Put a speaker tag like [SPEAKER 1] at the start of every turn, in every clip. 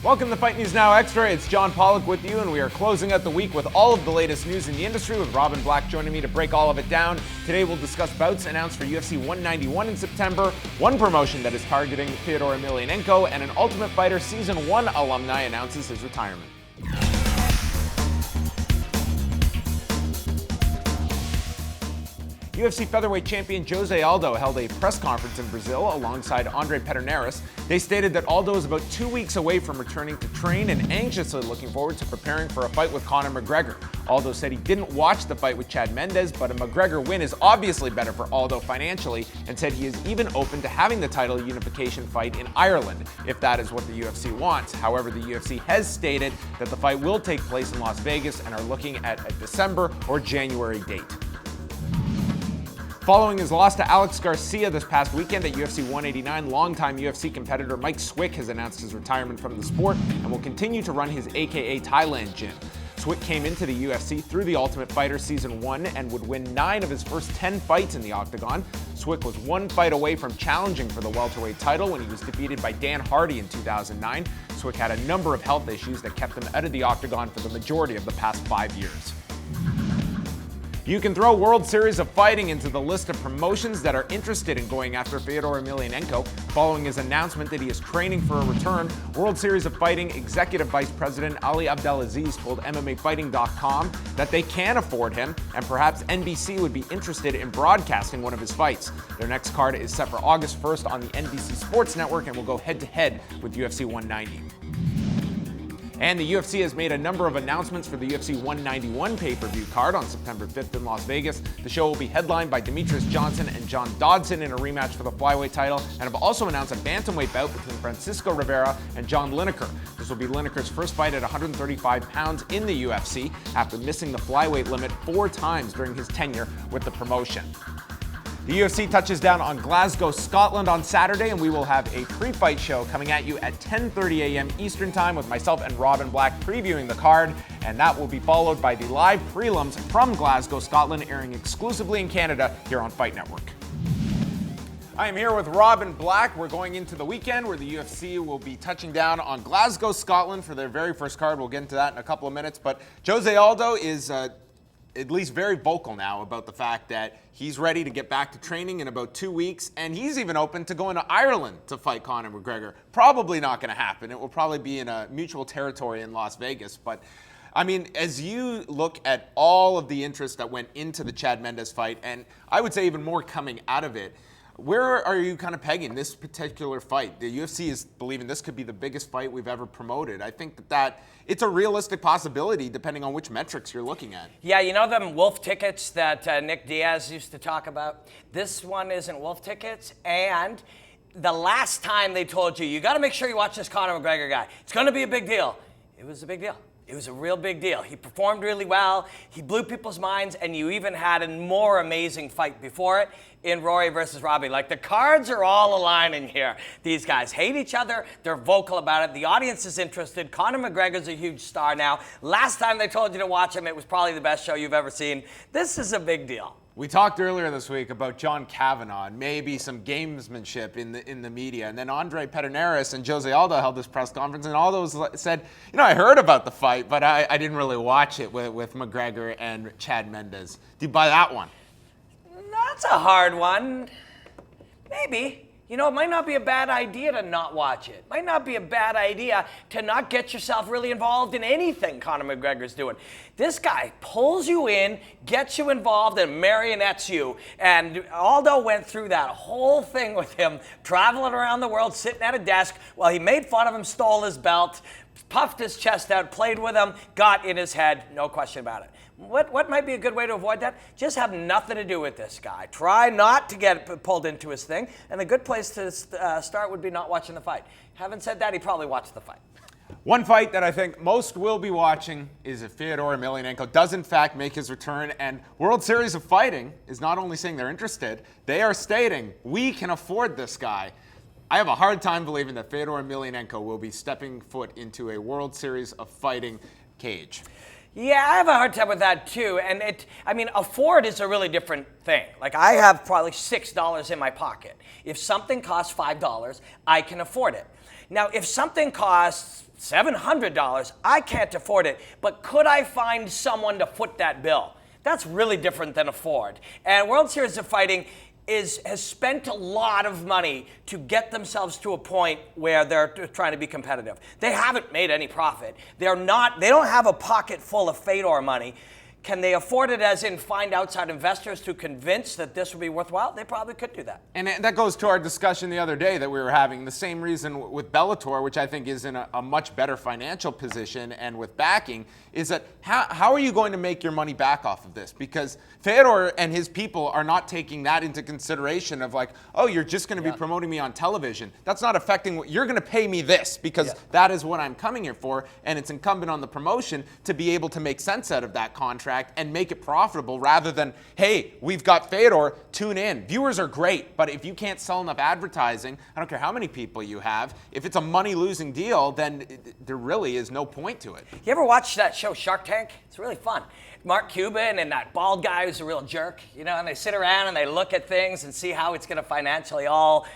[SPEAKER 1] Welcome to Fight News Now Extra. It's John Pollock with you, and we are closing out the week with all of the latest news in the industry, with Robin Black joining me to break all of it down. Today we'll discuss bouts announced for UFC 191 in September, one promotion that is targeting Fyodor Emelianenko, and an Ultimate Fighter Season 1 alumni announces his retirement. UFC featherweight champion Jose Aldo held a press conference in Brazil alongside Andre Pederneiras. They stated that Aldo is about 2 weeks away from returning to train and anxiously looking forward to preparing for a fight with Conor McGregor. Aldo said he didn't watch the fight with Chad Mendes, but a McGregor win is obviously better for Aldo financially, and said he is even open to having the title unification fight in Ireland, if that is what the UFC wants. However, the UFC has stated that the fight will take place in Las Vegas and are looking at a December or January date. Following his loss to Alex Garcia this past weekend at UFC 189, longtime UFC competitor Mike Swick has announced his retirement from the sport and will continue to run his AKA Thailand gym. Swick came into the UFC through the Ultimate Fighter Season 1 and would win 9 of his first 10 fights in the octagon. Swick was one fight away from challenging for the welterweight title when he was defeated by Dan Hardy in 2009. Swick had a number of health issues that kept him out of the octagon for the majority of the past 5 years. You can throw World Series of Fighting into the list of promotions that are interested in going after Fyodor Emelianenko. Following his announcement that he is training for a return, World Series of Fighting Executive Vice President Ali Abdelaziz told MMAfighting.com that they can afford him, and perhaps NBC would be interested in broadcasting one of his fights. Their next card is set for August 1st on the NBC Sports Network and will go head-to-head with UFC 190. And the UFC has made a number of announcements for the UFC 191 pay-per-view card on September 5th in Las Vegas. The show will be headlined by Demetrius Johnson and John Dodson in a rematch for the flyweight title, and have also announced a bantamweight bout between Francisco Rivera and John Lineker. This will be Lineker's first fight at 135 pounds in the UFC after missing the flyweight limit 4 times during his tenure with the promotion. The UFC touches down on Glasgow, Scotland on Saturday, and we will have a pre-fight show coming at you at 10:30 a.m. Eastern Time with myself and Robin Black previewing the card, and that will be followed by the live prelims from Glasgow, Scotland, airing exclusively in Canada here on Fight Network. I am here with Robin Black. We're going into the weekend where the UFC will be touching down on Glasgow, Scotland for their very first card. We'll get into that in a couple of minutes, but Jose Aldo is at least very vocal now about the fact that he's ready to get back to training in about 2 weeks, and he's even open to going to Ireland to fight Conor McGregor. Probably not going to happen. It will probably be in a mutual territory in Las Vegas. But, I mean, as you look at all of the interest that went into the Chad Mendes fight, and I would say even more coming out of it, where are you kind of pegging this particular fight? The UFC is believing this could be the biggest fight we've ever promoted. I think that it's a realistic possibility depending on which metrics you're looking at.
[SPEAKER 2] Yeah, you know them wolf tickets that Nick Diaz used to talk about? This one isn't wolf tickets, and the last time they told you got to make sure you watch this Conor McGregor guy. It's going to be a big deal. It was a big deal. It was a real big deal. He performed really well. He blew people's minds, and you even had a more amazing fight before it in Rory versus Robbie. Like, the cards are all aligning here. These guys hate each other. They're vocal about it. The audience is interested. Conor McGregor's a huge star now. Last time they told you to watch him, it was probably the best show you've ever seen. This is a big deal.
[SPEAKER 1] We talked earlier this week about John Kavanaugh and maybe some gamesmanship in the media. And then Andre Pederneiras and Jose Aldo held this press conference, and Aldo said, I heard about the fight, but I didn't really watch it with McGregor and Chad Mendes. Do you buy that one?
[SPEAKER 2] That's a hard one. Maybe. It might not be a bad idea to not watch it. Might not be a bad idea to not get yourself really involved in anything Conor McGregor's doing. This guy pulls you in, gets you involved, and marionettes you. And Aldo went through that whole thing with him, traveling around the world, sitting at a desk while he made fun of him, stole his belt, puffed his chest out, played with him, got in his head, no question about it. What might be a good way to avoid that? Just have nothing to do with this guy. Try not to get pulled into his thing, and a good place to start would be not watching the fight. Having said that, he probably watched the fight.
[SPEAKER 1] One fight that I think most will be watching is if Fyodor Emelianenko does in fact make his return, and World Series of Fighting is not only saying they're interested, they are stating, we can afford this guy. I have a hard time believing that Fyodor Emelianenko will be stepping foot into a World Series of Fighting cage.
[SPEAKER 2] Yeah, I have a hard time with that too. And afford is a really different thing. Like I have probably $6 in my pocket. If something costs $5, I can afford it. Now, if something costs $700, I can't afford it, but could I find someone to foot that bill? That's really different than afford. And World Series of Fighting has spent a lot of money to get themselves to a point where they're trying to be competitive. They haven't made any profit. They don't have a pocket full of Fedor money. Can they afford it, as in find outside investors to convince that this would be worthwhile? They probably could do that.
[SPEAKER 1] And that goes to our discussion the other day that we were having. The same reason with Bellator, which I think is in a much better financial position and with backing, is that how are you going to make your money back off of this? Because Fedor and his people are not taking that into consideration of like, oh, you're just going to be promoting me on television. That's not affecting what you're going to pay me this because that is what I'm coming here for. And it's incumbent on the promotion to be able to make sense out of that contract and make it profitable rather than, hey, we've got Fedor, tune in. Viewers are great, but if you can't sell enough advertising, I don't care how many people you have, if it's a money-losing deal, then there really is no point to it.
[SPEAKER 2] You ever watch that show Shark Tank? It's really fun. Mark Cuban and that bald guy who's a real jerk, and they sit around and they look at things and see how it's going to financially all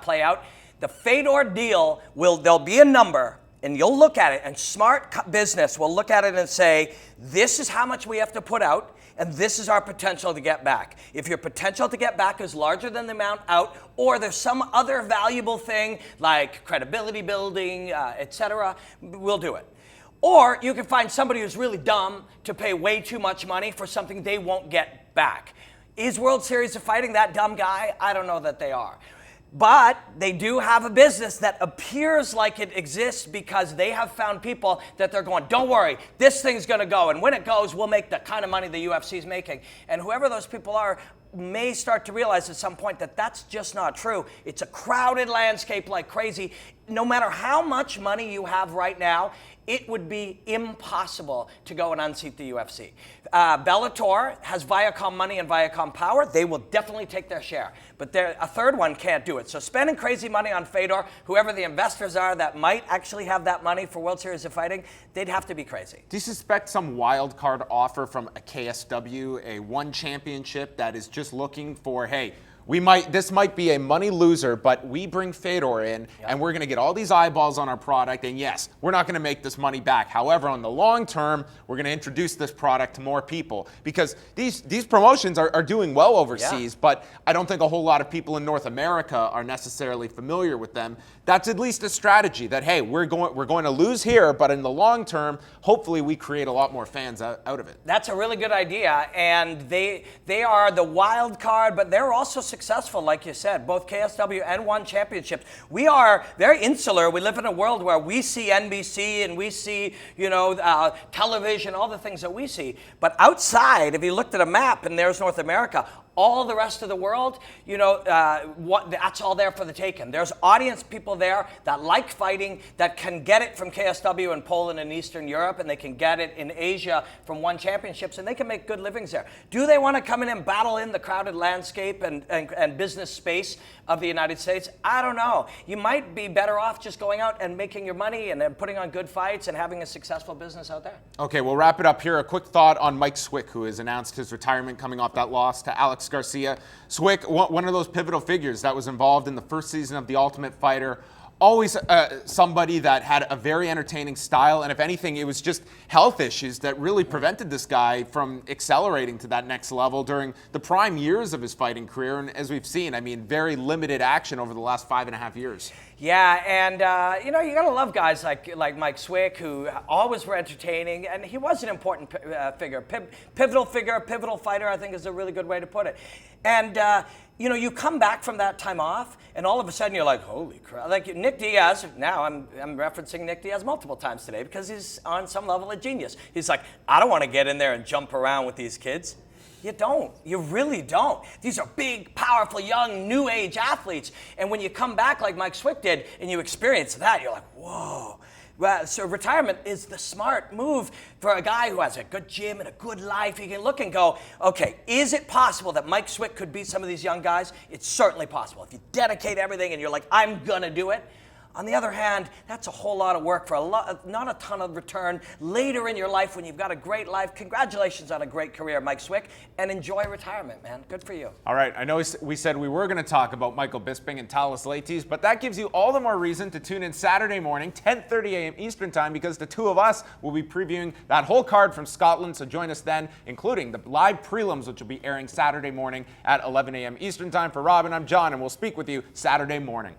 [SPEAKER 2] play out. The Fedor deal, there'll be a number, and you'll look at it, and smart business will look at it and say, this is how much we have to put out, and this is our potential to get back. If your potential to get back is larger than the amount out, or there's some other valuable thing like credibility building, etc., we'll do it. Or you can find somebody who's really dumb to pay way too much money for something they won't get back. Is World Series of Fighting that dumb guy? I don't know that they are. But they do have a business that appears like it exists because they have found people that they're going, don't worry, this thing's going to go. And when it goes, we'll make the kind of money the UFC is making. And whoever those people are may start to realize at some point that that's just not true. It's a crowded landscape like crazy. No matter how much money you have right now, it would be impossible to go and unseat the UFC. Bellator has Viacom money and Viacom power. They will definitely take their share. But a third one can't do it. So spending crazy money on Fedor, whoever the investors are that might actually have that money for World Series of Fighting, they'd have to be crazy.
[SPEAKER 1] Do you suspect some wild card offer from a KSW, a one championship that is just looking for, hey, this might be a money loser, but we bring Fedor in, and we're going to get all these eyeballs on our product, and yes, we're not going to make this money back. However, on the long term, we're going to introduce this product to more people because these promotions are doing well overseas, but I don't think a whole lot of people in North America are necessarily familiar with them. That's at least a strategy that, hey, we're going to lose here, but in the long term, hopefully we create a lot more fans out of it.
[SPEAKER 2] That's a really good idea, and they are the wild card, but they're also successful, like you said, both KSW and One Championships. We are very insular. We live in a world where we see NBC and we see, television, all the things that we see. But outside, if you looked at a map and there's North America, all the rest of the world, that's all there for the taking. There's audience people there that like fighting, that can get it from KSW in Poland and Eastern Europe, and they can get it in Asia from One Championships, and they can make good livings there. Do they want to come in and battle in the crowded landscape and business space of the United States? I don't know. You might be better off just going out and making your money and then putting on good fights and having a successful business out there.
[SPEAKER 1] Okay, we'll wrap it up here. A quick thought on Mike Swick, who has announced his retirement coming off that loss to Alex Garcia. Swick, one of those pivotal figures that was involved in the first season of The Ultimate Fighter. Always somebody that had a very entertaining style, and if anything, it was just health issues that really prevented this guy from accelerating to that next level during the prime years of his fighting career. And as we've seen, very limited action over the last 5.5 years.
[SPEAKER 2] Yeah, and you gotta love guys like Mike Swick, who always were entertaining, and he was an important figure, pivotal fighter. I think is a really good way to put it. And you come back from that time off, and all of a sudden you're like, holy crap! Like Nick Diaz. Now I'm referencing Nick Diaz multiple times today because he's on some level a genius. He's like, I don't want to get in there and jump around with these kids. You don't. You really don't. These are big, powerful, young, new age athletes. And when you come back like Mike Swick did and you experience that, you're like, whoa. Well, so retirement is the smart move for a guy who has a good gym and a good life. He can look and go, okay, is it possible that Mike Swick could beat some of these young guys? It's certainly possible. If you dedicate everything and you're like, I'm going to do it, On the other hand, that's a whole lot of work for not a ton of return later in your life when you've got a great life. Congratulations on a great career, Mike Swick, and enjoy retirement, man. Good for you.
[SPEAKER 1] All right, I know we said we were going to talk about Michael Bisping and Thales Leites, but that gives you all the more reason to tune in Saturday morning, 10:30 a.m. Eastern Time, because the two of us will be previewing that whole card from Scotland. So join us then, including the live prelims, which will be airing Saturday morning at 11 a.m. Eastern Time. For Robin, I'm John, and we'll speak with you Saturday morning.